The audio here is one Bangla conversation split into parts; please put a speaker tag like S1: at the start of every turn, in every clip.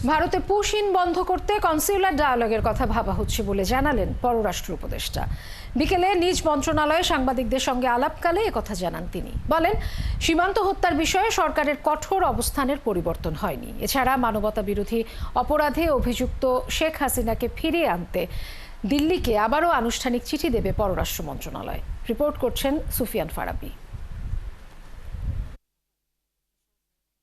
S1: ভারতে পুশিন বন্ধ করতে কনসিউলার ডায়ালগের কথা ভাবা হচ্ছে বলে জানালেন পররাষ্ট্র উপদেষ্টা। বিকেলে নিজ মন্ত্রণালয়ে সাংবাদিকদের সঙ্গে আলাপকালে একথা জানান তিনি। বলেন, সীমান্ত হত্যার বিষয়ে সরকারের কঠোর অবস্থানের পরিবর্তন হয়নি। এছাড়া মানবতা বিরোধী অপরাধে অভিযুক্ত শেখ হাসিনাকে ফিরিয়ে আনতে দিল্লিকে আবারও আনুষ্ঠানিক চিঠি দেবে পররাষ্ট্র মন্ত্রণালয়। রিপোর্ট করছেন সুফিয়ান ফারাবি।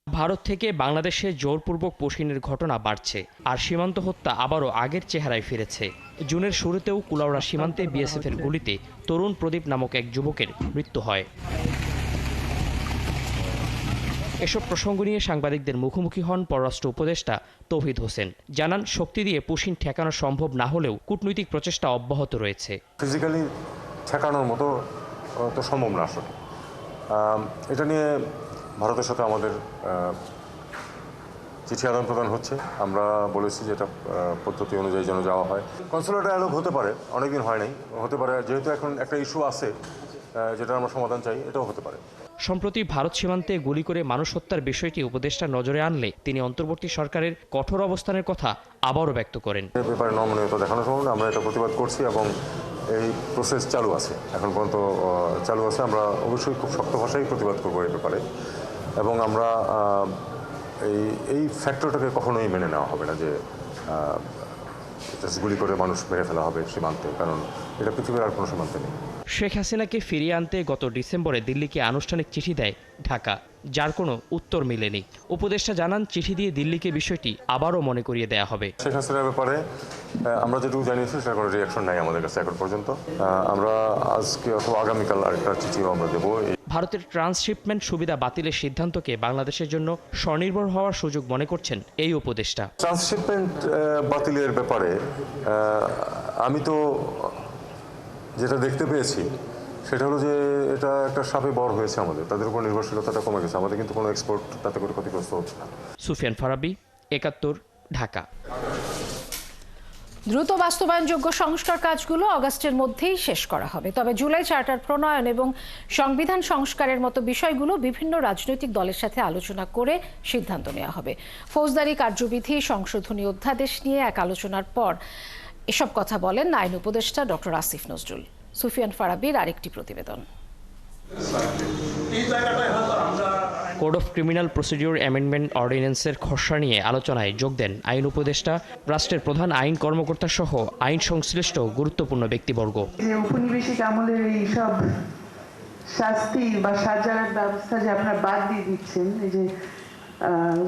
S2: ভারত থেকে বাংলাদেশে জোরপূর্বক পুশিনের ঘটনা বাড়ছে, আর সীমান্ত হত্যা আবারও আগের চেহারায় ফিরেছে। জুনের শুরুতেও কুলাউড়া সীমান্তে বিএসএফের গুলিতে তরুণ প্রদীপ নামক এক যুবকের মৃত্যু হয়। এসব প্রসঙ্গ নিয়ে সাংবাদিকদের মুখোমুখি হন পররাষ্ট্র উপদেষ্টা তৌহিদ হোসেন। জানান, শক্তি দিয়ে পুশিন ঠেকানো সম্ভব না হলেও কূটনৈতিক প্রচেষ্টা অব্যাহত রয়েছে।
S3: ফিজিক্যালি ঠেকানোর মতো তো সম্ভব না আসলে। এটা নিয়ে ভারতের সাথে আমাদের চিঠি আদান প্রদান হচ্ছে। আমরা বলেছি যে এটা পদ্ধতি অনুযায়ী যেন যাওয়া হয়। কনসুলার ডায়ালগ হতে পারে, অনেকদিন হয় নাই, হতে পারে। যেহেতু এখন একটা ইস্যু আছে যেটা আমরা সমাধান চাই, এটাও হতে পারে।
S2: সম্প্রতি ভারত সীমান্তে গুলি করে মানুষ হত্যার বিষয়টি উপদেষ্টা নজরে আনলে তিনি অন্তর্বর্তী সরকারের কঠোর অবস্থানের কথা আবারও ব্যক্ত করেন।
S3: এ ব্যাপারে নমনীয়তা দেখানোর সময় আমরা এটা প্রতিবাদ করছি এবং এই প্রসেস চালু আছে, এখন পর্যন্ত চালু আছে। আমরা অবশ্যই খুব শক্ত ভাষায় প্রতিবাদ করবো এই ব্যাপারে, এবং আমরা এই ফ্যাক্টরটাকে কখনোই মেনে নেওয়া হবে না যে গুলি করে মানুষ মেরে ফেলা হবে সীমান্তে, কারণ এটা পৃথিবীর আর কোনো সীমান্তে নেই।
S2: শেখ হাসিনাকে ফিরিয়ে আনতে গত ডিসেম্বরে দিল্লিকে আনুষ্ঠানিক চিঠি দেয় ঢাকা, যার কোনো উত্তর মেলেনি। উপদেষ্টা জানান, চিঠি দিয়ে দিল্লিকে বিষয়টি আবারও মনে করিয়ে দেয়া হবে।
S3: শেখ হাসিনার ব্যাপারে আমরা যেটুকু জানিয়েছি সেটা কোনো রিয়াকশন নাই আমাদের কাছে এখন পর্যন্ত। আমরা আজকে অথবা আগামীকাল আরেকটা চিঠিও আমরা দেবো।
S2: ভারতের ট্রান্সশিপমেন্ট সুবিধা বাতিলের সিদ্ধান্তকে বাংলাদেশের জন্য স্বনির্ভর হওয়ার সুযোগ মনে করছেন এই উপদেষ্টা।
S3: ট্রান্সশিপমেন্ট বাতিলের ব্যাপারে আমি তো যেটা দেখতে পেয়েছি সেটা হলো যে এটা একটা সাপে বর হয়েছে আমাদের, তাদের উপর নির্ভরশীলতাটা কমে গেছে। আমাদের কিন্তু কোনো এক্সপোর্ট তাতে করে ক্ষতিগ্রস্ত হচ্ছে না।
S2: সুফিয়ান ফারাবি, ৭১, ঢাকা।
S1: দ্রুত বাস্তবায়নযোগ্য সংস্কার কাজগুলো অগাস্টের মধ্যেই শেষ করা হবে। তবে জুলাই চার্টার প্রণয়ন এবং সংবিধান সংস্কারের মতো বিষয়গুলো বিভিন্ন রাজনৈতিক দলের সাথে আলোচনা করে সিদ্ধান্ত নেওয়া হবে। ফৌজদারি কার্যবিধি সংশোধনী অধ্যাদেশ নিয়ে এক আলোচনার পর এসব কথা বলেন আইন উপদেষ্টা ডক্টর আসিফ নজরুল। সুফিয়ান ফারাবির আরেকটি প্রতিবেদন।
S2: Code of criminal procedure amendment অর্ডিন্যান্সের খসড়া নিয়ে আলোচনায় যোগ দেন আইন উপদেষ্টা, রাষ্ট্রের প্রধান আইন কর্মকর্তা সহ আইন সংশ্লিষ্ট গুরুত্বপূর্ণ ব্যক্তিবর্গ।
S4: উপনিবেশিক আমলের এই সব শাস্তি বা সাজার ব্যবস্থা যে আপনারা বাদ দিয়ে দিচ্ছেন, এই যে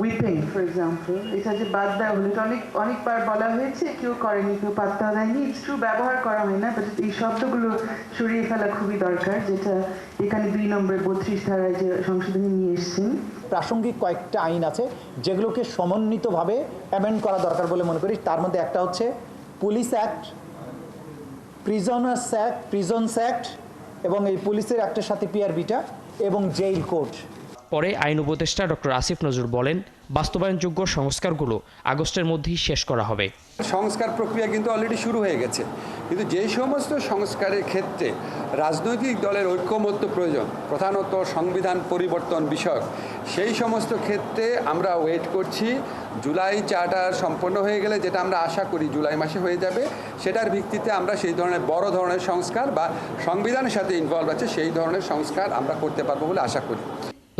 S4: উইপিং ফর এক্সাম্পল, এটা যে বাদ দেওয়া হলো, এটা অনেকবার বলা হয়েছে, কেউ করেনি, কেউ পাত্তা দেয়নি। ইটস ট্রু, ব্যবহার করা হয় না, বাট এই শব্দগুলো সরিয়ে ফেলা খুবই দরকার, যেটা এখানে ২ নম্বরে ৩২ ধারায় যে সংশোধনী নিয়ে এসেছেন।
S5: প্রাসঙ্গিক কয়েকটা আইন আছে যেগুলোকে সমন্বিতভাবে অ্যামেন্ড করা দরকার বলে মনে করি। তার মধ্যে একটা হচ্ছে police act, prisoners act, prisons act, এবং এই পুলিশের অ্যাক্টের সাথে পিআরবিটা, এবং জেইল কোড।
S2: পরে আইন উপদেষ্টা ডক্টর আসিফ নজরুল বলেন, বাস্তবায়নযোগ্য সংস্কারগুলো আগস্টের মধ্যেই শেষ করা হবে।
S6: সংস্কার প্রক্রিয়া কিন্তু অলরেডি শুরু হয়ে গেছে, কিন্তু যে সমস্ত সংস্কারের ক্ষেত্রে রাজনৈতিক দলের ঐক্যমত্য প্রয়োজন, প্রধানত সংবিধান পরিবর্তন বিষয়ক, সেই সমস্ত ক্ষেত্রে আমরা ওয়েট করছি। জুলাই চার্টার সম্পন্ন হয়ে গেলে, যেটা আমরা আশা করি জুলাই মাসে হয়ে যাবে, সেটার ভিত্তিতে আমরা সেই ধরনের বড় ধরনের সংস্কার বা সংবিধানের সাথে ইনভলভ আছে সেই ধরনের সংস্কার আমরা করতে পারবো বলে আশা করি।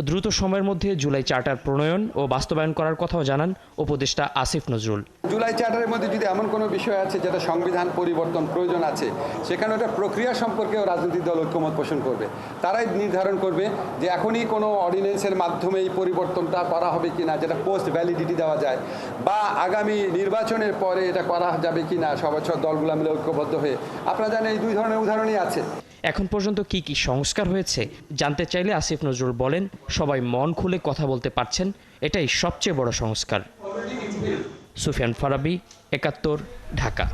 S2: দ্রুত সময়ের মধ্যে জুলাই চার্টার প্রণয়ন ও বাস্তবায়ন করার কথাও জানান উপদেষ্টা আসিফ নজরুল।
S6: জুলাই চার্টারের মধ্যে যদি এমন কোনো বিষয় আছে যেটা সংবিধান পরিবর্তন প্রয়োজন আছে, সেখানে ওটা প্রক্রিয়া সম্পর্কেও রাজনৈতিক দল ঐক্যমত পোষণ করবে। তারাই নির্ধারণ করবে যে এখনই কোনো অর্ডিন্যান্সের মাধ্যমে এই পরিবর্তনটা করা হবে কিনা, যেটা পোস্ট ভ্যালিডিটি দেওয়া যায়, বা আগামী নির্বাচনের পরে এটা করা যাবে কিনা সবার দলগুলো মিলে ঐক্যবদ্ধ হয়ে। আপনারা জানেন এই 2 ধরনের উদাহরণই আছে।
S2: এখন পর্যন্ত কি কি সংস্কার হয়েছে জানতে চাইলে আসিফ নজরুল বলেন, সবাই মন খুলে কথা বলতে পারছেন, এটাই সবচেয়ে বড় সংস্কার। সুফিয়ান ফারাবি, ৭১, ঢাকা।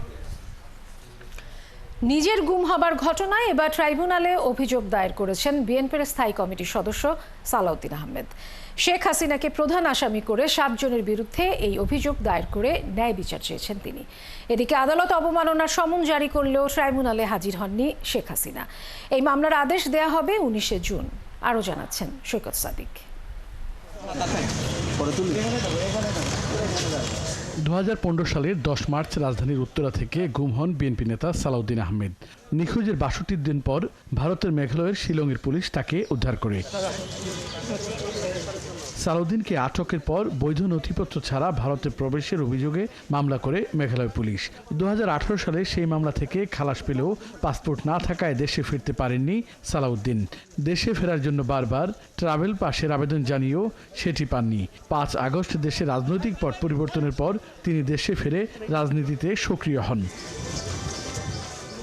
S1: নিজের গুম হবার ঘটনায় এবার ট্রাইব্যুনালে অভিযোগ দায়ের করেছেন বিএনপির স্থায়ী কমিটির সদস্য সালাউদ্দিন আহমেদ। শেখ হাসিনাকে প্রধান আসামি করে 7 জনের বিরুদ্ধে এই অভিযোগ দায়ের করে ন্যায় বিচার চেয়েছেন তিনি। এদিকে আদালত অবমাননার সমন জারি করলেও ট্রাইব্যুনালে হাজির হননি শেখ হাসিনা। এই মামলার আদেশ দেয়া হবে 19শে জুন। আরও জানাচ্ছেন সৈকত সাদিক।
S7: 2015 সালের 10 মার্চ রাজধানীর উত্তরা থেকে গুম হন বিএনপি নেতা সালাউদ্দিন আহমেদ। নিখোঁজের 62 দিন পর ভারতের মেঘালয়ের শিলংয়ের পুলিশ তাকে উদ্ধার করে। সালাউদ্দিনকে আটকের পর বৈধ নথিপত্র ছাড়া ভারতে প্রবেশের অভিযোগে মামলা করে মেঘালয় পুলিশ। 2018 সালে সেই মামলা থেকে খালাস পেলেও পাসপোর্ট না থাকায় দেশে ফিরতে পারেননি সালাউদ্দিন। দেশে ফেরার জন্য বারবার ট্রাভেল পাসের আবেদন জানিয়েও সেটি পাননি। 5 আগস্ট দেশে রাজনৈতিক পট পরিবর্তনের পর তিনি দেশে ফিরে রাজনীতিতে সক্রিয় হন।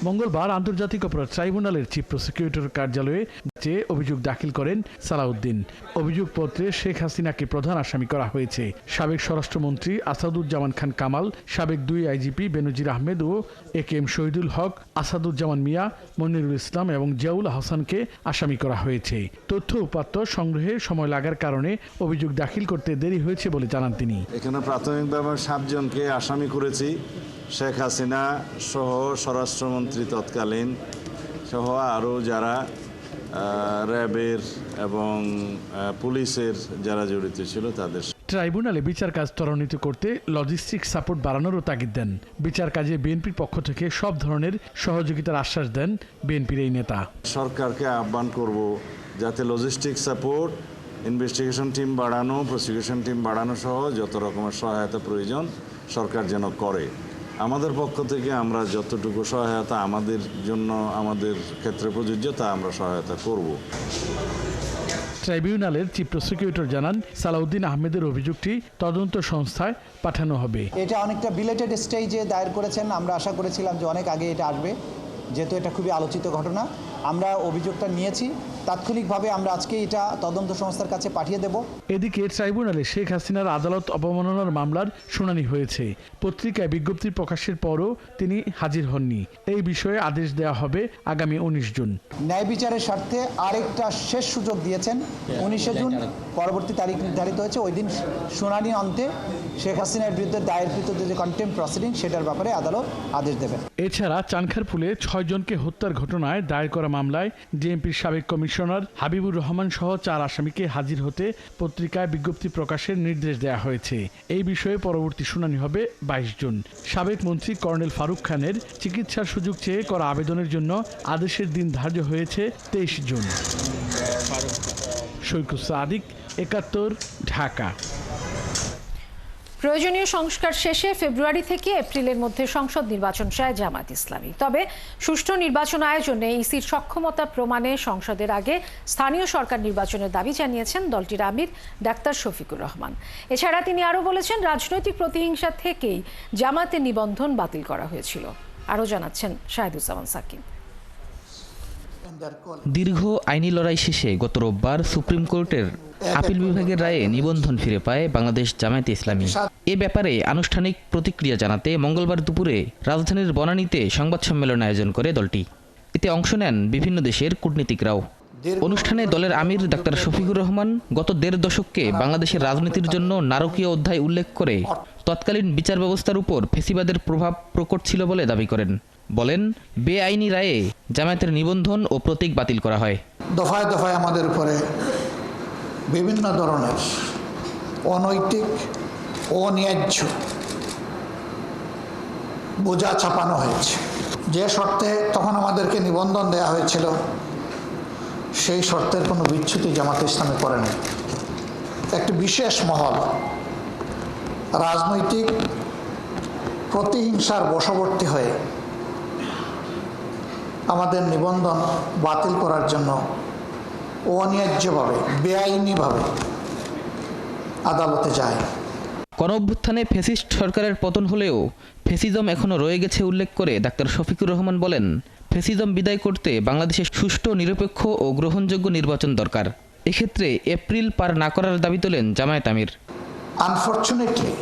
S7: মঙ্গলবার আন্তর্জাতিক অপরাধ ট্রাইব্যুনালের চিফ প্রসিকিউটর কার্যালয়ে যে অভিযোগ দাখিল করেন সালাউদ্দিন। অভিযোগপত্রে শেখ হাসিনাকে প্রধান আসামি করা হয়েছে। সাবেক স্বরাষ্ট্রমন্ত্রী আসাদুজ্জামান খান কামাল, সাবেক 2 আইজিপি বেনজির আহমেদ ও একেএম শহীদুল হক, আসাদুজ্জামান মিয়া, মনিরুল ইসলাম এবং জিয়াউল হাসানকে আসামি করা হয়েছে। তথ্য উপাত্ত সংগ্রহে সময় লাগার কারণে অভিযোগ দাখিল করতে দেরি হয়েছে বলে জানান তিনি।
S8: এখানে প্রাথমিকভাবে 7 জনকে আসামি করেছি। শেখ হাসিনা সহ স্বরাষ্ট্রমন্ত্রী তৎকালীন সহ আরও যারা র্যাবের এবং পুলিশের যারা জড়িত ছিল তাদের।
S7: ট্রাইব্যুনালে বিচার কাজ ত্বরান্বিত করতে লজিস্টিক সাপোর্ট বাড়ানোরও তাগিদ দেন। বিচার কাজে বিএনপির পক্ষ থেকে সব ধরনের সহযোগিতার আশ্বাস দেন বিএনপির এই নেতা।
S8: সরকারকে আহ্বান করব যাতে লজিস্টিক সাপোর্ট, ইনভেস্টিগেশন টিম বাড়ানো, প্রসিকিউশন টিম বাড়ানো সহ যত রকমের সহায়তা প্রয়োজন সরকার যেন করে। আমাদের পক্ষ থেকে আমরা যতটুকু সহায়তা আমাদের জন্য আমাদের ক্ষেত্রে প্রযোজ্য তা আমরা সহায়তা করব।
S7: ট্রাইব্যুনালের চিফ প্রসিকিউটর জানান, সালাউদ্দিন আহমেদের অভিযোগটি তদন্ত সংস্থায় পাঠানো হবে।
S5: এটা অনেকটা বিলেটেড স্টেজে দায়ের করেছেন। আমরা আশা করেছিলাম যে অনেক আগে এটা আসবে, যেহেতু এটা খুবই আলোচিত ঘটনা। আমরা অভিযোগটা নিয়েছি, তাৎক্ষণিকভাবে আমরা আজকে এটা তদন্ত সংস্থার কাছে পাঠিয়ে দেব।
S7: এদিকে ট্রাইব্যুনালে শেখ হাসিনার আদালত অবমাননার মামলার শুনানি হয়েছে। পত্রিকায় বিজ্ঞপ্তি প্রকাশের পরও তিনি হাজির হননি। এই বিষয়ে আদেশ দেওয়া হবে আগামী 19 জুন।
S5: ন্যায় বিচারের স্বার্থে আরেকটা শেষ সুযোগ দিয়েছেন। 19 জুন পরবর্তী তারিখ নির্ধারিত হয়েছে। ওই দিন শুনানি অন্তে শেখ হাসিনার বিরুদ্ধে দায়েরকৃত যে কন্টেম্প প্রসিডিং সেটার ব্যাপারে আদালত আদেশ দেবেন।
S7: এছাড়া চানখারপুলে 6 জনকে হত্যার ঘটনায় দায়ের করা মামলায় ডিএমপির সাবেক কমিশনার হাবিবুর রহমান সহ 4 আসামিকে হাজির হতে পত্রিকায় বিজ্ঞপ্তি প্রকাশের নির্দেশ দেওয়া হয়েছে। এই বিষয়ে পরবর্তী শুনানি হবে 22 জুন। সাবেক মন্ত্রী কর্নেল ফারুক খানের চিকিৎসার সুযোগ চেয়ে করা আবেদনের জন্য আদেশের দিন ধার্য হয়েছে 23 জুন। সৈকুল সাদিক, 71, ঢাকা।
S1: প্রয়োজনীয় সংস্কার শেষে ফেব্রুয়ারি থেকে এপ্রিলের মধ্যে সংসদ নির্বাচন চায় জামায়াত ইসলামী। তবে সুষ্ঠু নির্বাচন আয়োজনে ইসির সক্ষমতা প্রমাণে সংসদের আগে স্থানীয় সরকার নির্বাচনের দাবি জানিয়েছেন দলটির আমির ডাক্তার শফিকুর রহমান। এছাড়া তিনি আরও বলেছেন, রাজনৈতিক প্রতিহিংসা থেকেই জামায়াতের নিবন্ধন বাতিল করা হয়েছিল। আরও জানাচ্ছেন শাহিদুজ্জামান সাকিব।
S9: দীর্ঘ আইনি লড়াই শেষে গত রোববার সুপ্রিম কোর্টের আপিল বিভাগের রায়ে নিবন্ধন ফিরে পায় বাংলাদেশ জামায়াতে ইসলামী। এ ব্যাপারে আনুষ্ঠানিক প্রতিক্রিয়া জানাতে মঙ্গলবার দুপুরে রাজধানীর বনানীতে সংবাদ সম্মেলন আয়োজন করে দলটি। এতে অংশ নেন বিভিন্ন দেশের কূটনীতিকরাও। অনুষ্ঠানে দলের আমির ডাক্তার শফিকুর রহমান গত 1.5 দশককে বাংলাদেশের রাজনীতির জন্য নারকীয় অধ্যায় উল্লেখ করে তৎকালীন বিচার ব্যবস্থার উপর ফ্যাসিবাদের প্রভাব প্রকট ছিল বলে দাবি করেন। বলেন, বেআইনি রায়ে জামায়াতের নিবন্ধন ও প্রতীক বাতিল করা হয়।
S10: দফায় দফায় আমাদের উপরে বিভিন্ন ধরনের অনৈতিক, অন্যায্য বোঝা চাপানো হয়েছে। যে শর্তে তখন আমাদেরকে নিবন্ধন দেওয়া হয়েছিল সেই শর্তের কোনো বিচ্যুতি জামায়াতে ইসলামী করে নাই। একটি বিশেষ মহল রাজনৈতিক প্রতিহিংসার বশবর্তী হয়ে আমাদের নিবন্ধন বাতিল করার জন্য অন্যায্যভাবে, বেআইনিভাবে আদালতে যায়।
S9: গণঅভ্যুত্থানে ফ্যাসিস্ট সরকারের পতন হলেও ফ্যাসিজম এখনও রয়ে গেছে উল্লেখ করে ডাক্তার শফিকুর রহমান বলেন, ফ্যাসিজম বিদায় করতে বাংলাদেশে সুষ্ঠু, নিরপেক্ষ ও গ্রহণযোগ্য নির্বাচন দরকার। এক্ষেত্রে এপ্রিল পার না করার দাবি তোলেন জামায়াত আমির।
S10: আনফর্চুনেটলি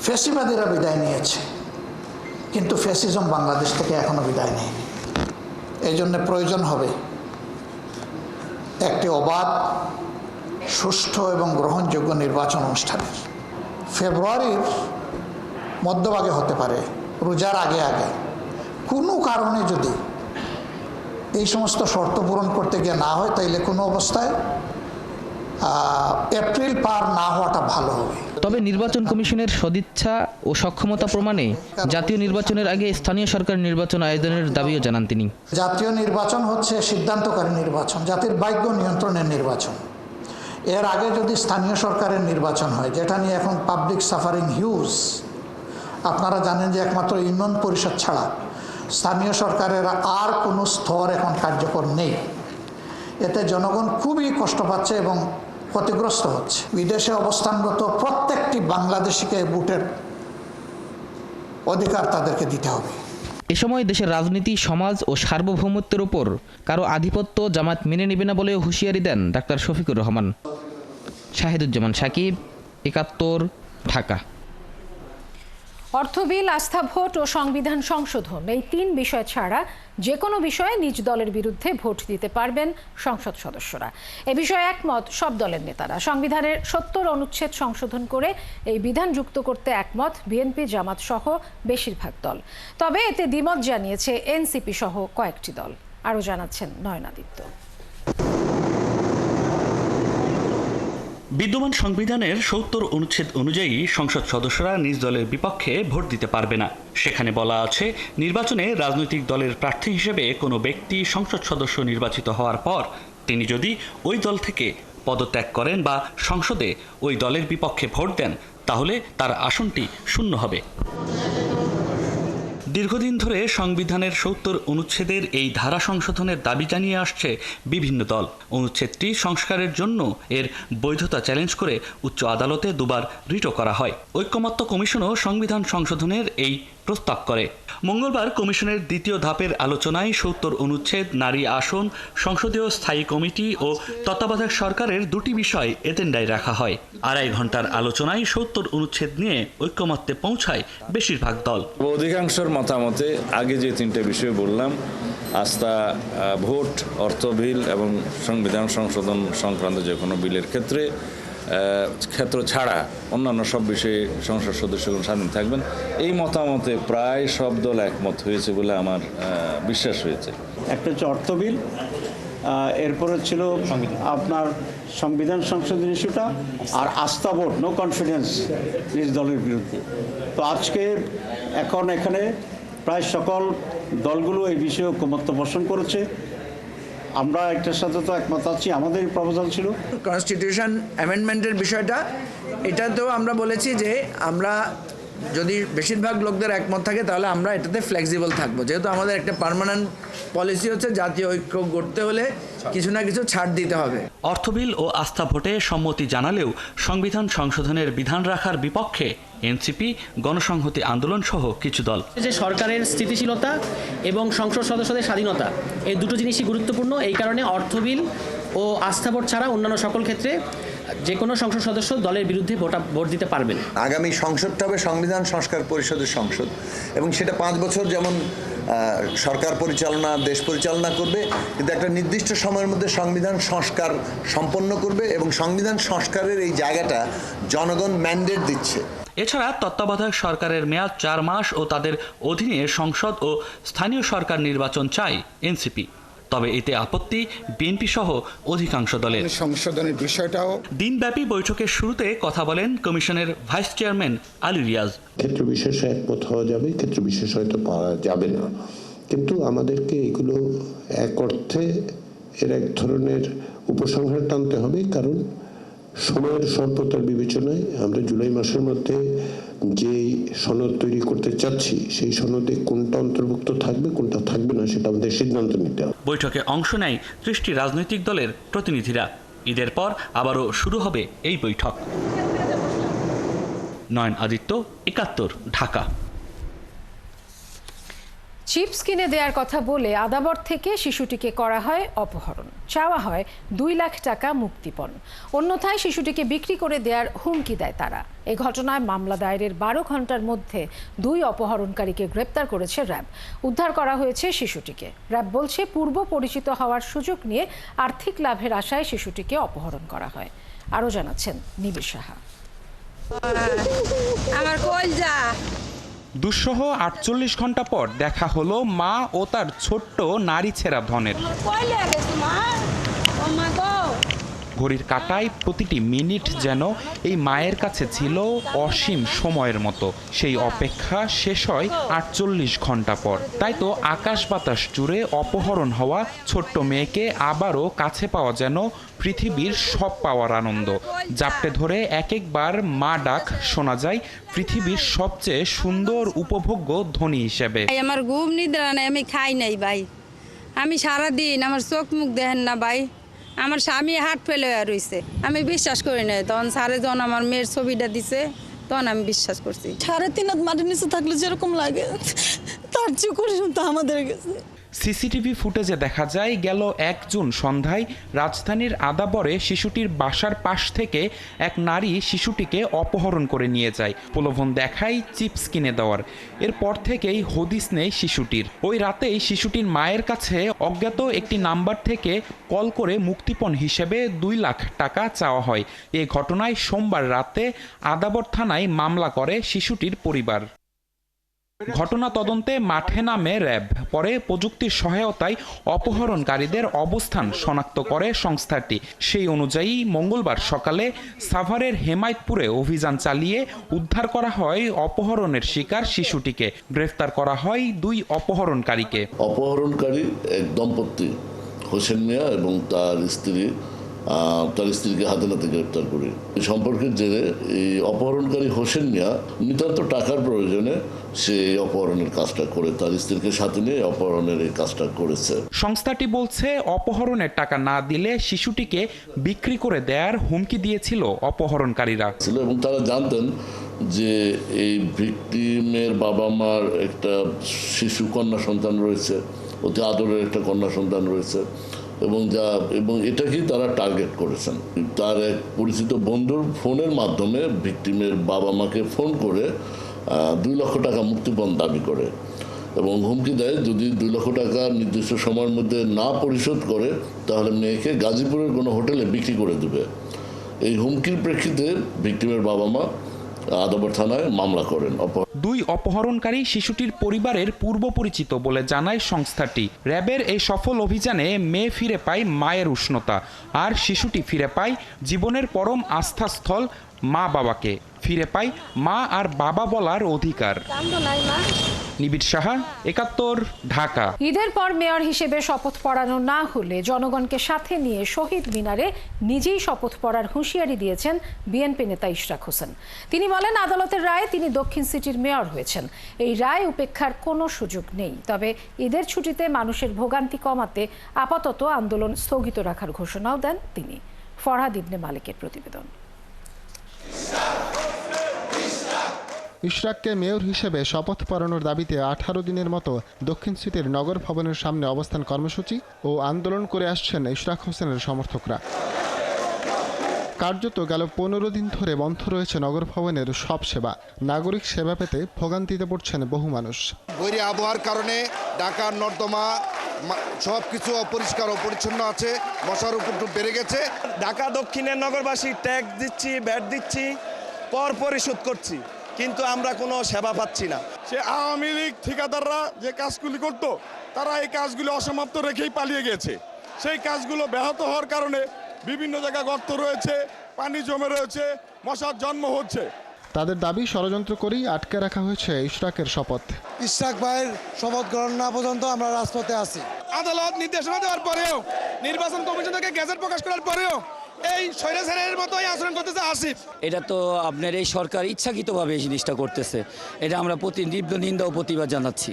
S10: ফ্যাসিবাদীরা বিদায় নিয়েছে, কিন্তু ফ্যাসিজম বাংলাদেশ থেকে এখনো বিদায় নেয়নি। এই জন্য প্রয়োজন হবে একটি অবাধ, সুষ্ঠু এবং গ্রহণযোগ্য নির্বাচন অনুষ্ঠানের। ফেব্রুয়ারির মধ্যভাগে হতে পারে, রোজার আগে আগে। কোনো কারণে যদি এই সমস্ত শর্ত পূরণ করতে গিয়ে না হয়, তাইলে কোনো অবস্থায় এপ্রিল পার না হওয়াটা ভালো হবে।
S9: তবে নির্বাচন কমিশনের সদিচ্ছা ও সক্ষমতা প্রমাণে জাতীয় নির্বাচনের আগে স্থানীয় সরকার নির্বাচন আয়োজনের দাবিও জানান তিনি।
S10: জাতীয় নির্বাচন হচ্ছে সিদ্ধান্তকারী নির্বাচন, জাতির ভাগ্য নিয়ন্ত্রণের নির্বাচন। এর আগে যদি স্থানীয় সরকারের নির্বাচন হয়, যেটা নিয়ে এখন পাবলিক সাফারিং হিউজ, আপনারা জানেন যে একমাত্র ইউনিয়ন পরিষদ ছাড়া স্থানীয় সরকারের আর কোনো স্তর এখন কার্যকর নেই। এতে জনগণ খুবই কষ্ট পাচ্ছে এবং ক্ষতিগ্রস্ত হচ্ছে। বিদেশে অবস্থানরত প্রত্যেকটি বাংলাদেশিকে ভোটের অধিকার তাদেরকে দিতে হবে।
S9: এ সময় দেশের রাজনীতি, সমাজ ও সার্বভৌমত্বের উপর কারো আধিপত্য জামায়াত মেনে নেবে না বলেও হুঁশিয়ারি দেন ডাক্তার শফিকুর রহমান। শাহিদুজ্জামান সাকিব, ৭১, ঢাকা।
S1: অর্থ বিল, আস্থা ভোট ও সংবিধান সংশোধন, এই ৩ বিষয় ছাড়া যে কোনো বিষয়ে নিজ দলের বিরুদ্ধে ভোট দিতে পারবেন সংসদ সদস্যরা। এ বিষয়ে একমত সব দলের নেতারা। সংবিধানের ৭০ অনুচ্ছেদ সংশোধন করে এই বিধান যুক্ত করতে একমত বিএনপি, জামাত সহ বেশিরভাগ দল। তবে এতে দ্বিমত জানিয়েছে এনসিপি সহ কয়েকটি দল। আরও জানাচ্ছেন নয়নাদিত্য।
S11: বিদ্যমান সংবিধানের ৭০ অনুচ্ছেদ অনুযায়ী সংসদ সদস্যরা নিজ দলের বিপক্ষে ভোট দিতে পারবে না। সেখানে বলা আছে, নির্বাচনে রাজনৈতিক দলের প্রার্থী হিসেবে কোনো ব্যক্তি সংসদ সদস্য নির্বাচিত হওয়ার পর তিনি যদি ওই দল থেকে পদত্যাগ করেন বা সংসদে ওই দলের বিপক্ষে ভোট দেন, তাহলে তার আসনটি শূন্য হবে। দীর্ঘদিন ধরে সংবিধানের ৭০ অনুচ্ছেদের এই ধারা সংশোধনের দাবি জানিয়ে আসছে বিভিন্ন দল। অনুচ্ছেদটি সংস্কারের জন্য এর বৈধতা চ্যালেঞ্জ করে উচ্চ আদালতে দুবার রিটও করা হয়। ঐকমত্য কমিশনও সংবিধান সংশোধনের এই প্রস্তাব করে। মঙ্গলবার কমিশনের দ্বিতীয় ধাপের আলোচনায় ৭০ অনুচ্ছেদ, নারী আসন, সংসদীয় স্থায়ী কমিটি ও তত্ত্বাবধায়ক সরকারের 2টি বিষয় এজেন্ডায় রাখা হয়। 2.5 ঘন্টার আলোচনায় ৭০ অনুচ্ছেদ নিয়ে ঐকমত্যে পৌঁছায় বেশিরভাগ দল।
S8: অধিকাংশের মতামতে আগে যে 3টে বিষয় বললাম, আস্থা ভোট, অর্থ বিল এবং সংবিধান সংশোধন সংক্রান্ত যে কোনো বিলের ক্ষেত্র ছাড়া অন্যান্য সব বিষয়ে সংসদ সদস্যগণ স্বাধীন থাকবেন, এই মতামতে প্রায় সব দল একমত হয়েছে বলে আমার বিশ্বাস হয়েছে।
S12: একটা হচ্ছে অর্থ বিল, এরপরে ছিল আপনার সংবিধান সংশোধন ইস্যুটা, আর আস্থা ভোট, নো কনফিডেন্স নিজ দলের বিরুদ্ধে। তো আজকে এখন এখানে প্রায় সকল দলগুলো এই বিষয়ে ঐকমত্য পোষণ করেছে। আমরা একটার সাথে তো একমত আছি। আমাদের প্রপোজাল ছিল
S13: কনস্টিটিউশন অ্যামেন্ডমেন্টের বিষয়টা, এটাতেও আমরা বলেছি যে আমরা যদি বেশিরভাগ লোকদের একমত থাকে তাহলে আমরা এটাতে ফ্লেক্সিবল থাকবো, যেহেতু আমাদের একটা পার্মানেন্ট পলিসি হচ্ছে জাতীয় ঐক্য গড়তে হলে কিছু না কিছু ছাড় দিতে হবে।
S11: অর্থ বিল ও আস্থা ভোটে সম্মতি জানালেও সংবিধান সংশোধনের বিধান রাখার বিপক্ষে এনসিপি, গণসংহতি আন্দোলন সহ কিছু দল।
S14: যে সরকারের স্থিতিশীলতা এবং সংসদ সদস্যদের স্বাধীনতা, এই দুটো জিনিসই গুরুত্বপূর্ণ। এই কারণে অর্থ বিল ও আস্থা ভোট ছাড়া অন্যান্য সকল ক্ষেত্রে যে কোনো সংসদ সদস্য দলের বিরুদ্ধে ভোট দিতে পারবেন।
S15: আগামী সংসদটা হবে সংবিধান সংস্কার পরিষদের সংসদ, এবং সেটা 5 বছর যেমন সরকার পরিচালনা, দেশ পরিচালনা করবে, কিন্তু একটা নির্দিষ্ট সময়ের মধ্যে সংবিধান সংস্কার সম্পন্ন করবে, এবং সংবিধান সংস্কারের এই জায়গাটা জনগণ ম্যান্ডেট দিচ্ছে।
S11: এছাড়া তত্ত্বাবধায়ক সরকারের মেয়াদ 4 মাস ও তাদের অধীনে সংসদ ও স্থানীয় সরকার নির্বাচন চায় এনসিপি। তবে এতে আপত্তি বিএনপি সহ অধিকাংশ দলের।
S16: সংশোধনের বিষয়টাও
S11: দিনব্যাপী বৈঠকের শুরুতে কথা বলেন কমিশনের ভাইস চেয়ারম্যান আলী রিয়াজ।
S17: ক্ষেত্র বিশেষে একমত হওয়া যাবে, ক্ষেত্র বিশেষ হয়তো পাওয়া যাবে না, কিন্তু আমাদেরকে এগুলো এক অর্থে এর এক ধরনের উপসংহার টানতে হবে, কারণ সময়ের স্বল্পতার বিবেচনায় আমরা জুলাই মাসের মধ্যে যে সনদ তৈরি করতে চাচ্ছি, সেই সনদে কোনটা অন্তর্ভুক্ত থাকবে, কোনটা থাকবে না, সেটা আমাদের সিদ্ধান্ত নিতে হবে।
S11: বৈঠকে অংশ নেয় 30টি রাজনৈতিক দলের প্রতিনিধিরা। ঈদের পর আবারও শুরু হবে এই বৈঠক। নয়নাদিত্য, ৭১, ঢাকা।
S1: চিপস কিনে দেওয়ার কথা বলে আদাবর থেকে শিশুটিকে করা হয় অপহরণ, চাওয়া হয় 2 লাখ টাকা মুক্তিপণ। অন্যথায় শিশুটিকে বিক্রি করে দেওয়ার হুমকি দেয় তারা। এই ঘটনায় মামলা দায়েরের 12 ঘন্টার মধ্যে 2 অপহরণকারীকে গ্রেপ্তার করেছে র্যাব। উদ্ধার করা হয়েছে শিশুটিকে। র্যাব বলছে, পূর্ব পরিচিত হওয়ার সুযোগ নিয়ে আর্থিক লাভের আশায় শিশুটিকে অপহরণ করা হয়। আরও জানাচ্ছেন নিবিড় সাহা।
S18: আমার কলজা
S19: দুঃসহ 48 ঘন্টা পর দেখা হলো মা ও তার ছোট্ট নারী ছেঁড়া ধনের। ঘড়ির কাঁটায় প্রতিটি মিনিট যেন এই মায়ের কাছে ছিল অসীম সময়ের মতো। সেই অপেক্ষা শেষ হয় 48 ঘন্টা পর। তাই তো আকাশ বাতাস জুড়ে অপহরণ হওয়া ছোট্ট মেয়েকে আবারও কাছে পাওয়া যেন পৃথিবীর সব পাওয়ার আনন্দ। জাপটে ধরে এক একবার মা ডাক শোনা যায় পৃথিবীর সবচেয়ে সুন্দর উপভোগ্য ধ্বনি হিসেবে।
S16: আমার ঘুম নিদ্রা নাই, আমি খাই নাই ভাই, আমি সারাদিন আমার চোখ মুখ দেখেন না ভাই, আমার স্বামী হাট ফেলে রয়েছে, আমি বিশ্বাস করি না। তখন সারে যখন আমার মেয়ের ছবিটা দিছে তখন আমি বিশ্বাস করছি।
S18: 3.5 হাত মাটির নিচে থাকলে যেরকম লাগে তার চেয়ে কঠিন তো আমাদের কাছে।
S19: সিসিটিভি ফুটেজে দেখা যায় গেল 1 জুন সন্ধ্যায় রাজধানীর আদাবরে শিশুটির বাসার পাশ থেকে এক নারী শিশুটিকে অপহরণ করে নিয়ে যায়। প্রলোভন দেখায় চিপস কিনে দেওয়ার। এরপর থেকেই হদিস নেই শিশুটির। ওই রাতেই শিশুটির মায়ের কাছে অজ্ঞাত একটি নাম্বার থেকে কল করে মুক্তিপণ হিসেবে 2 লাখ টাকা চাওয়া হয়। এ ঘটনায় সোমবার রাতে আদাবর থানায় মামলা করে শিশুটির পরিবার। ঘটনা তদন্তে মাঠে নামে র্যাব। পরে প্রযুক্তির সহায়তায় অপহরণকারীদের অবস্থান শনাক্ত করে সংস্থাটি। সেই অনুযায়ী মঙ্গলবার সকালে সাভারের হেমায়েতপুরে অভিযান চালিয়ে উদ্ধার করা হয় অপহরণের শিকার শিশুটিকে। গ্রেফতার করা হয় 2 অপহরণকারীকে।
S20: অপহরণকারী এক দম্পতি হোসেন মিয়া এবং তার স্ত্রীকে হাতে নাতে গ্রেপ্তার করি। এই সম্পর্কের জেরে এই অপহরণকারী হোসেন মিয়া নিতান্ত টাকার প্রয়োজনে সে অপহরণের কাজটা করে তার স্ত্রীকে সাথে নিয়ে অপহরণের এই কাজটা করেছে।
S19: সংস্থাটি বলছে অপহরণের টাকা না দিলে শিশুটিকে বিক্রি করে দেওয়ার হুমকি দিয়েছিল অপহরণকারীরা।
S20: এবং তারা জানতেন যে এই ভিকটিমের বাবা মার একটা শিশু কন্যা সন্তান রয়েছে, অতি আদরের একটা কন্যা সন্তান রয়েছে, এবং এটাকেই তারা টার্গেট করেছেন। তার এক পরিচিত বন্ধুর ফোনের মাধ্যমে ভিকটিমের বাবা মাকে ফোন করে 2 লক্ষ টাকা মুক্তিপণ দাবি করে এবং হুমকি দেয় যদি 2 লক্ষ টাকা নির্দিষ্ট সময়ের মধ্যে না পরিশোধ করে তাহলে মেয়েকে গাজীপুরের কোনো হোটেলে বিক্রি করে দেবে। এই হুমকির প্রেক্ষিতে ভিকটিমের বাবা মা আদাবর থানায় মামলা করেন।
S19: 2 অপহরণকারী শিশুটির পরিবারের পূর্ব পরিচিত বলে জানায় সংস্থাটি। র্যাবের এই সফল অভিযানে মেয়ে ফিরে পায় মায়ের উষ্ণতা, আর শিশুটি ফিরে পায় জীবনের পরম আস্থাস্থল মা বাবাকে। ফিরে পায় মা আর বাবা বলার অধিকার। নিবিড় সাহা, 71, ঢাকা।
S1: ঈদের পর মেয়র হিসেবে শপথ পড়ানো না হলে জনগণকে সাথে নিয়ে শহীদ মিনারে নিজেই শপথ পড়ার হুঁশিয়ারি দিয়েছেন বিএনপি নেতা ইশরাক হোসেন। তিনি বলেন, আদালতের রায়ে তিনি দক্ষিণ সিটির মেয়র হয়েছেন। এই রায় উপেক্ষার কোনো সুযোগ নেই। তবে ঈদের ছুটিতে মানুষের ভোগান্তি কমাতে আপাতত আন্দোলন স্থগিত রাখার ঘোষণাও দেন তিনি। ফরহাদ ইবনে মালিকের প্রতিবেদন।
S21: ইশরাককে মেয়র হিসেবে শপথ পড়ানোর দাবিতে 18 দিনের মতো দক্ষিণ সিটির নগর ভবনের সামনে অবস্থান কর্মসূচি ও আন্দোলন করে আসছেন ইশরাক হোসেনের সমর্থকরা। কার্যত গেল 15 দিন ধরে বন্ধ রয়েছে নগর ভবনের সব সেবা। নাগরিক সেবা পেতে ভোগান্তিতে পড়ছেন বহু মানুষ।
S22: বৈরী আবহাওয়ার কারণে ঢাকার নর্দমা সব কিছু অপরিষ্কার অপরিচ্ছন্ন আছে, মশার উপদ্রব বেড়ে গেছে।
S23: ঢাকা দক্ষিণের নগরবাসী ট্যাক্স দিচ্ছি, ভ্যাট দিচ্ছি, পর পরিশোধ করছি, কিন্তু আমরা কোনো সেবা পাচ্ছি না।
S24: সে আওয়ামী লীগ ঠিকাদাররা যে কাজগুলি করত, তারা এই কাজগুলি অসমাপ্ত রেখেই পালিয়ে গেছে। সেই কাজগুলো ব্যাহত হওয়ার কারণে বিভিন্ন জায়গায় গর্ত রয়েছে, পানি জমে রয়েছে, মশার জন্ম হচ্ছে।
S21: তাদের দাবি ষড়যন্ত্র করেই আটকে রাখা হয়েছে ইশরাকের শপথ।
S25: ইশরাক ভাইয়ের শপথ গ্রহণ না পর্যন্ত আমরা রাজপথে আছি।
S24: আদালত নির্দেশনা দেওয়ার পরেও, নির্বাচন কমিশন থেকে গেজেট প্রকাশ করার পরেও এই স্বৈরাচারের মতোই আচরণ করতেছে আসিফ।
S26: এটা তো আপনার এই সরকার ইচ্ছাকৃতভাবে এই জিনিসটা করতেছে। এটা আমরা তীব্র নিন্দা ও প্রতিবাদ জানাচ্ছি।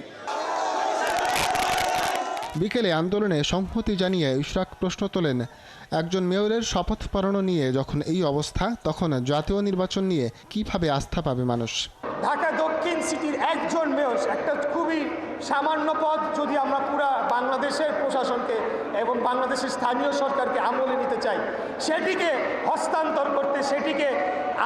S21: বিকেলে আন্দোলনে সংহতি জানিয়ে ইশরাক প্রশ্ন তোলেন, একজন মেয়রের শপথ পড়ানো নিয়ে যখন এই অবস্থা, তখন জাতীয় নির্বাচন নিয়ে কিভাবে আস্থা পাবে মানুষ?
S27: ঢাকা দক্ষিণ সিটির একজন মেয়র, একটা খুবই সামান্য পদ, যদি আমরা পুরা বাংলাদেশের প্রশাসনকে এবং বাংলাদেশের স্থানীয় সরকারকে আমলে নিতে চাই, সেটিকে হস্তান্তর করতে, সেটিকে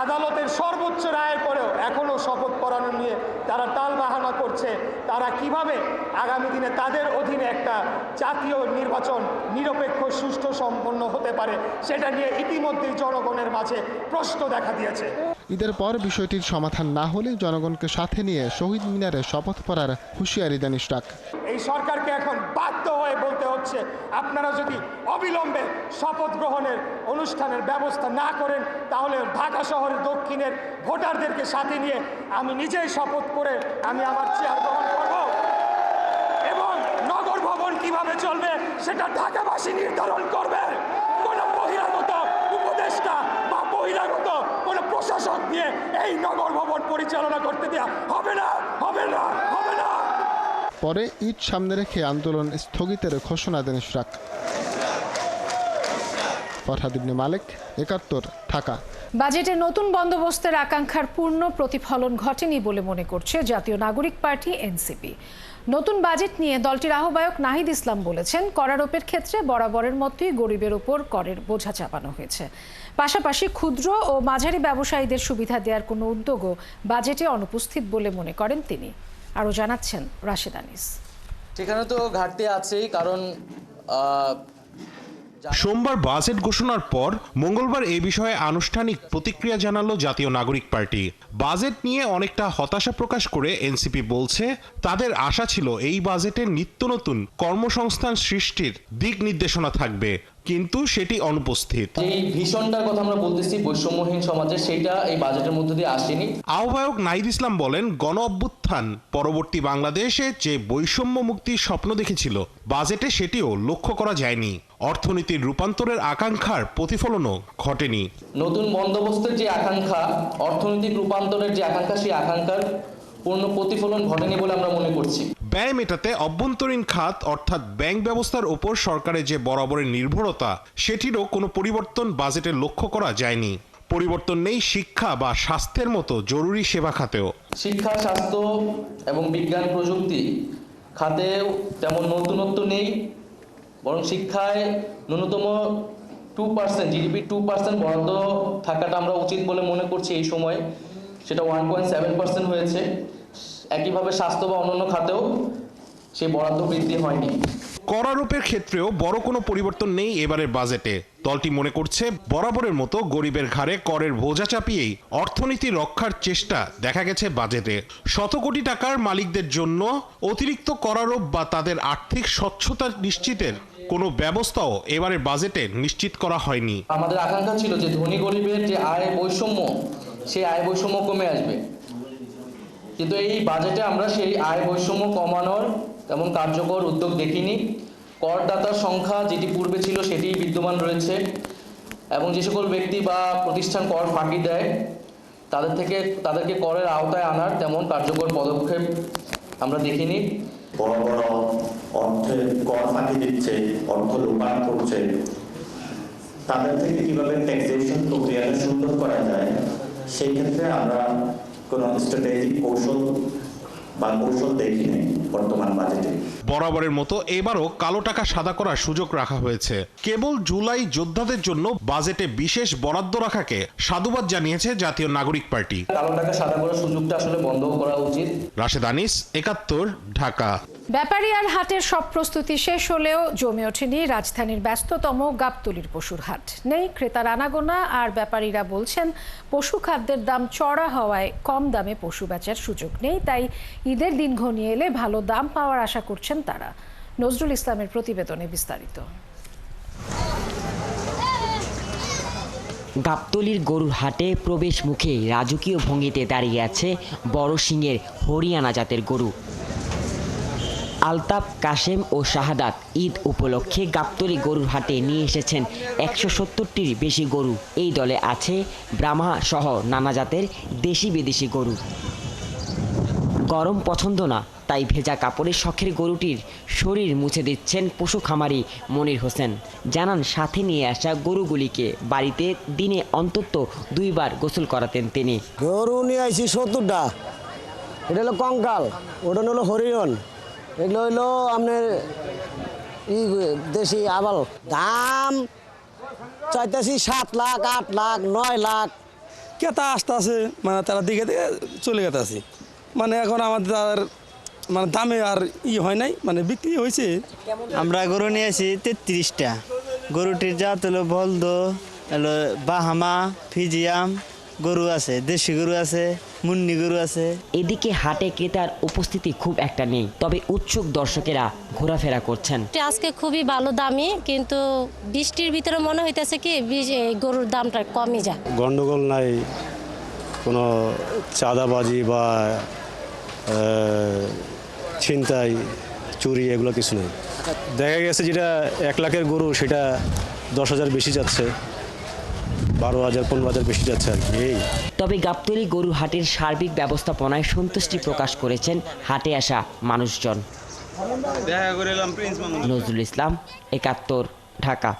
S27: আদালতের সর্বোচ্চ রায়ের পরেও এখনও শপথ পড়ানো নিয়ে তারা টালবাহানা করছে। তারা কিভাবে আগামী দিনে তাদের অধীনে একটা জাতীয় নির্বাচন নিরপেক্ষ সুষ্ঠু সম্পন্ন হতে পারে, সেটা নিয়ে ইতিমধ্যেই জনগণের মাঝে প্রশ্ন দেখা দিয়েছে।
S21: ঈদের পর বিষয়টির সমাধান না হলে জনগণকে সাথে নিয়ে শহীদ মিনারে শপথ পড়ার হুঁশিয়ারি দেন ইশরাক।
S27: এই সরকারকে এখন বাধ্য হয়ে বলতে হচ্ছে, আপনারা যদি অবিলম্বে শপথ গ্রহণের অনুষ্ঠানের ব্যবস্থা না করেন তাহলে ঢাকা শহরের দক্ষিণের ভোটারদেরকে সাথে নিয়ে আমি নিজেই শপথ করে আমি আমার চেয়ার গ্রহণ করব এবং নগর ভবন কিভাবে চলবে সেটা ঢাকাবাসী নির্ধারণ করবে। কোনো বহিরাগত উপদেষ্টা বা বহিরাগত কোনো প্রশাসক দিয়ে এই নগর ভবন পরিচালনা করতে দেওয়া হবে না, হবে না, হবে না।
S21: পরে ঈদ সামনে রেখে আন্দোলন স্থগিতের ঘোষণা দেন ইশরাক। ফরহাদ ইবনে মালিক, ৭১, ঢাকা।
S1: বাজেটে নতুন বন্দোবস্তের আকাঙ্ক্ষার পূর্ণ প্রতিফলন ঘটেনি বলে মনে করছে জাতীয় নাগরিক পার্টি এনসিপি। নতুন বাজেট নিয়ে দলটির আহ্বায়ক নাহিদ ইসলাম বলেছেন, করারোপের ক্ষেত্রে বরাবরের মতোই গরিবের উপর করের বোঝা চাপানো হয়েছে। পাশাপাশি ক্ষুদ্র ও মাঝারি ব্যবসায়ীদের সুবিধা দেওয়ার কোনো উদ্যোগও বাজেটে অনুপস্থিত বলে মনে করেন তিনি। আরও জানাচ্ছেন রাশেদ আনিস।
S2: সেখানে তো ঘাটতি আছেই, কারণ
S3: সোমবার বাজেট ঘোষণার পর মঙ্গলবার এই বিষয়ে আনুষ্ঠানিক প্রতিক্রিয়া জানালো জাতীয় নাগরিক পার্টি। বাজেট নিয়ে অনেকটা হতাশা প্রকাশ করে এনসিপি বলছে, তাদের আশা ছিল এই বাজেটে নিত্য নতুন কর্মসংস্থান সৃষ্টির দিক নির্দেশনা থাকবে, কিন্তু সেটি অনুপস্থিত।
S2: এই ভীষণটার কথা আমরা বলতেছি বৈষম্যহীন সমাজে, সেটা এই বাজেটের মধ্য দিয়ে আসেনি।
S3: আহ্বায়ক নাহিদ ইসলাম বলেন, গণ অভ্যুত্থান পরবর্তী বাংলাদেশে যে বৈষম্য মুক্তির স্বপ্ন দেখেছিল বাজেটে সেটিও লক্ষ্য করা যায়নি। অর্থনীতির রূপান্তরের আকাঙ্ক্ষার প্রতিফলনও ঘটেনি।
S2: নতুন বন্দোবস্তের যে আকাঙ্ক্ষা, অর্থনৈতিক রূপান্তরের যে আকাঙ্ক্ষা, সেই আকাঙ্ক্ষার পূর্ণ প্রতিফলন ঘটেনি বলে আমরা মনে করছি।
S3: ব্যয় মেটাতে অভ্যন্তরীণ খাত অর্থাৎ ব্যাংক ব্যবস্থার উপর সরকারের যে বরাবরের নির্ভরতা, সেটিরও কোনো পরিবর্তন বাজেটে লক্ষ্য করা যায়নি। পরিবর্তন নেই শিক্ষা বা স্বাস্থ্যের মতো জরুরি সেবা খাতেও।
S2: শিক্ষা, স্বাস্থ্য এবং বিজ্ঞান প্রযুক্তি খাতেও তেমন নতুনত্ব নেই, বরং শিক্ষায় ন্যূনতম 2% জিডিপি 2% বরাদ্দ থাকাটা আমরা উচিত বলে মনে করছি এই সময়, সেটা 1.7% হয়েছে। একইভাবে স্বাস্থ্য বা অন্যান্য খাতেও সেই বরাদ্দ বৃদ্ধি হয়নি।
S3: করারোপের ক্ষেত্রেও বড় কোনো পরিবর্তন নেই এবারের বাজেটে। দলটি মনে করছে, বরাবরের মতো গরিবের ঘাড়ে করের বোঝা চাপিয়েই অর্থনীতি রক্ষার চেষ্টা দেখা গেছে বাজেটে। শত কোটি টাকার মালিকদের জন্য অতিরিক্ত করারোপ বা তাদের আর্থিক স্বচ্ছতা নিশ্চিতের কোনো ব্যবস্থাও এবারের বাজেটে নিশ্চিত করা হয়নি।
S2: আমাদের আকাঙ্ক্ষা ছিল যে ধনী গরিবের যে আয় বৈষম্য, সেই আয় বৈষম্য কমে আসবে, কিন্তু এই বাজেটে আমরা সেই আয় বৈষম্য কমানোর তেমন কার্যকর উদ্যোগ দেখিনি। করদাতার সংখ্যা যেটি পূর্বে ছিল সেটি বিদ্যমান রয়েছে, এবং যে সকল ব্যক্তি বা প্রতিষ্ঠান কর ফাঁকি দেয় তাদেরকে করের আওতায় আনার তেমন কার্যকর পদক্ষেপ আমরা দেখিনি।
S4: বড় বড় অর্থে কর ফাঁকি দিচ্ছে, অর্থ লোপাট করছে, তাদের থেকে কিভাবে ট্যাক্সেশন প্রক্রিয়াটা সুন্দর করা যায়, সেই ক্ষেত্রে আমরা কোনো স্ট্র্যাটেজিক কৌশল দেখিনি বর্তমান বাজেটে।
S3: বরাবরের মতো এবারও কালো টাকা সাদা করার সুযোগ রাখা হয়েছে। কেবল জুলাই যোদ্ধাদের জন্য বাজেটে বিশেষ বরাদ্দ রাখাকে সাধুবাদ জানিয়েছে জাতীয় নাগরিক পার্টি।
S2: কালো টাকা সাদা করার সুযোগটা আসলে বন্ধ করা উচিত।
S3: রাশেদ আনিস, ৭১, ঢাকা।
S1: ব্যাপারীয়ার হাটের সব প্রস্তুতি শেষ হলেও জমে ওঠেনি রাজধানীর ব্যস্ততম গাবতলীর পশুর হাট। নেই ক্রেতার আনাগোনা, আর ব্যাপারীরা বলছেন পশু খাদ্যের দাম চড়া হওয়ায় কম দামে পশু বেচার সুযোগ নেই। তাই ঈদের দিন ঘনিয়ে এলে ভালো দাম পাওয়ার আশা করছেন তারা। নজরুল ইসলামের প্রতিবেদনে বিস্তারিত।
S5: গাবতলীর গরুর হাটে প্রবেশ মুখে রাজকীয় ভঙ্গিতে দাঁড়িয়ে আছে বড় শিংয়ের হরিয়ানা জাতের গরু। আলতাফ, কাশেম ও শাহাদাত ঈদ উপলক্ষে গাবতলী গরুর হাটে নিয়ে এসেছেন ১৭০টির বেশি গরু। এই দলে আছে ব্রাহ্মা সহ নানা জাতের দেশি বিদেশি গরু। গরম পছন্দ না, তাই ভেজা কাপড়ে শখের গরুটির শরীর মুছে দিচ্ছেন পশু খামারি মনির হোসেন। জানান, সাথে নিয়ে আসা গরুগুলিকে বাড়িতে দিনে অন্তত 2 বার গোসল করাতেন তিনি।
S6: গরু নিয়ে আসি 70টা। এটা হলো কঙ্কাল, ওটা হলো হরিয়ন, এগুলো হইলো আপনার দেশি আবাল। দাম চাইতেছি 7 লাখ, 8 লাখ, 9 লাখ।
S25: কেতা আসতে আছে, মানে তারা দিকে দিকে চলে গেছে। মানে এখন আমাদের মানে দামে আর হয় নাই, মানে বিক্রি হয়েছে।
S7: আমরা গরু নিয়ে আসি 33টা। গরুটির জাত হলো বলদ, হলো বাহামা, ফিজিয়াম, গরু আছে, দেশি গরু আছে, মুন্নি গরু আছে।
S5: এদিকে হাটে ক্রেতার উপস্থিতি খুব একটা নেই, তবে উৎসুক দর্শকেরা ঘোরাফেরা করছেন।
S8: আজকে খুবই ভালো দামি, কিন্তু বৃষ্টির ভিতরে মনে হইতেছে কি গরুর দামটা কমই যায়।
S9: গন্ডগোল নাই, কোনো চাঁদাবাজি বা ছিনতাই চুরি এগুলো কিছু নেই। দেখা গেছে যেটা 1 লাখের গরু সেটা 10,000 বেশি যাচ্ছে, 12,000 15,000 বেশি যাচ্ছে আর কি।
S5: তবে গাবতলী গরু হাটের সার্বিক ব্যবস্থাপনায় সন্তুষ্টি প্রকাশ করেছেন হাটে আসা মানুষজন। নজরুল ইসলাম, ৭১, ঢাকা।